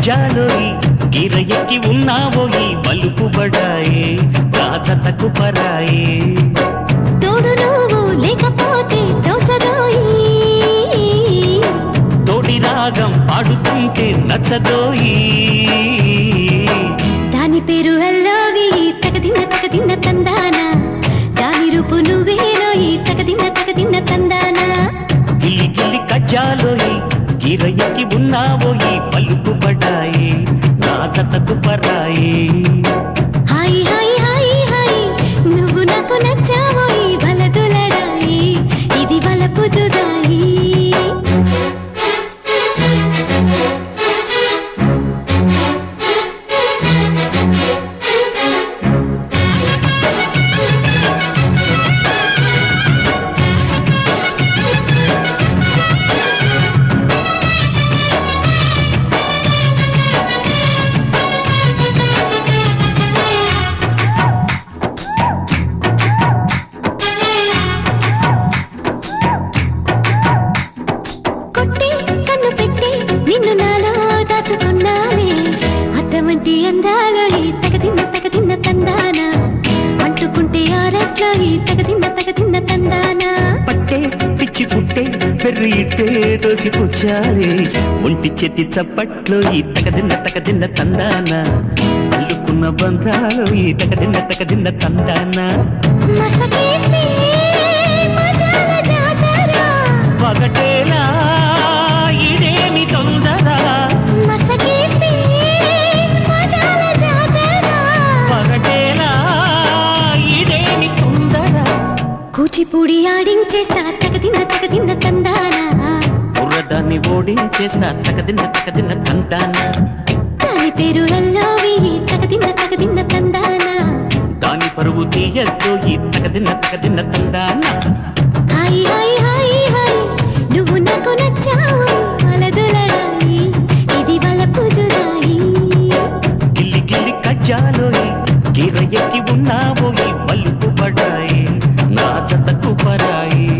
కజ్జాలోయి గిర ఎక్కి ఉన్నావోయి బలుపు బడాయే రాజతకు పరాయే తోడు నువ్వు లేకపోతే తోచదోయి తోడి రాగం పాడుతుంటే నచ్చదోయి దాని పేరు అల్లోవి తగదిన్న తందాన దాని రూపు నువ్వేలోయి తగదిన్న తందాన గిల్లి గిల్లి కజ్జాలోయి గిర ఎక్కి ఉన్నావోయి బలుపు బడాయే రాజతకు Paraye hi hi hi hi నువ్వు నాకు నచ్చావోయి బలదులడాయి ఇది వలపు జుదాయి అటువంటి అందాలో తగదిన్న తందాన అంటుకుంటే ఆరట్లో తగదిన్న తందాన పట్టే పిచ్చి పుట్టే పెర్రి ఇట్టే దోసి పుచ్చాలి ఒంటి చెట్టి చప్పట్లో ఈ తగదిన్న తందాన అల్లుకున్న బంధాలు ఈ తగదిన్న తందాన మసకేస్తే మజాల జాతర పగటేలా ఇదేమి తొందర మసకేస్తే మజాల జాతర పగటేలా ఇదేమి తొందర కూచిపూడి ఆడించేస్తా తగదిన్న తందాన బుర్రదాన్ని ఓడించేస్తా తగదిన్న తందాన దాని పేరు అల్లోవి తగదిన్న తందాన దాని పరువు తీయద్దు ఈ తగదిన్న తందాన హాయ్ హాయ్ హాయ్ హాయ్ నువ్వు నాకు నచ్చావు వలదులడాయి ఇది వలపు జుదాయి గిల్లి గిల్లి కజ్జాలోయి గిర ఎక్కి ఉన్నావోయి బలుపు బడాయి నా జతకు పరాయి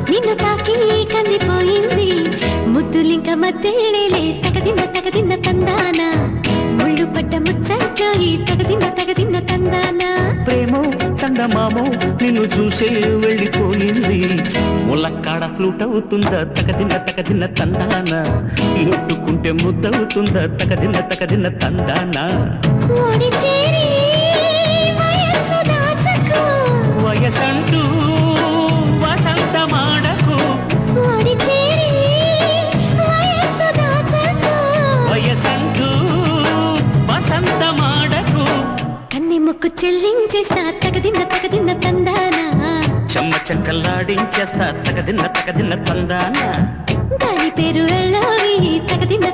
నిన్ను తాకి కందిపోయింది ముద్దులింక మధ్యలేలే తగదిన్న తందాన ముళ్ళు పట్ట ముచ్చట్లో తగదిన్న తందాన ప్రేమో చందమామో నిన్ను చూసే వెళ్ళిపోయింది ములక్కాడ ఫ్లూట్ అవుతుందా తగదిన్న తందాన ముట్టుకుంటే ముద్దవుతుందా తగదిన్న తందాన ఓడి చేరి వయస్సు దాచకు వయసంటూ వసంతమాడకు ఓడి చేరి వయస్సు దాచకు వయసంటూ వసంతమాడకు కన్ని ముక్కు చెల్లించేస్తా తగదిన్న తందాన చెమ్మ చెక్కల్లాడించేస్తా తగదిన్న తందాన దాని పేరు అల్లోవి తగదిన్న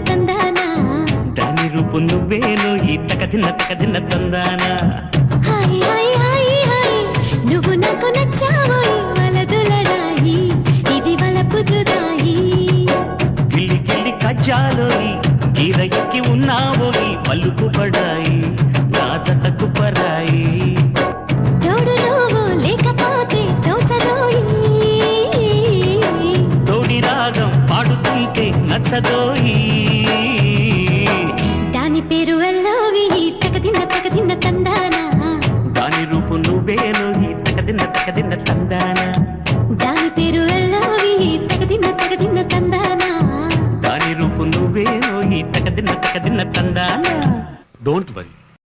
తందాన దాని రూపు నువ్వేను ఈ తగదిన్న తందాన హాయ్ హాయ్ హాయ్ హాయ్ నువ్వు నాకు నచ్చావోయి వలదులడాయి ఇది వలపు జుదాయి గిల్లి గిల్లి కజ్జాలోయి గిర ఎక్కి ఉన్నావోయి బలుపు బడాయి నా జతకు పరాయి తోడు నువ్వు లేకపోతే తోచదోయి తోడి రాగం పాడుతుంటే నచ్చదోయి దాని పేరు అల్లోవి తగదిన్న తందాన దాని రూపు నువ్వేను ఈ తగదిన్న తందాన దాని పేరు అల్లోవి తగదిన్న తందాన దాని రూపు నువ్వేను ఈ తగదిన్న తందాన. Don't worry.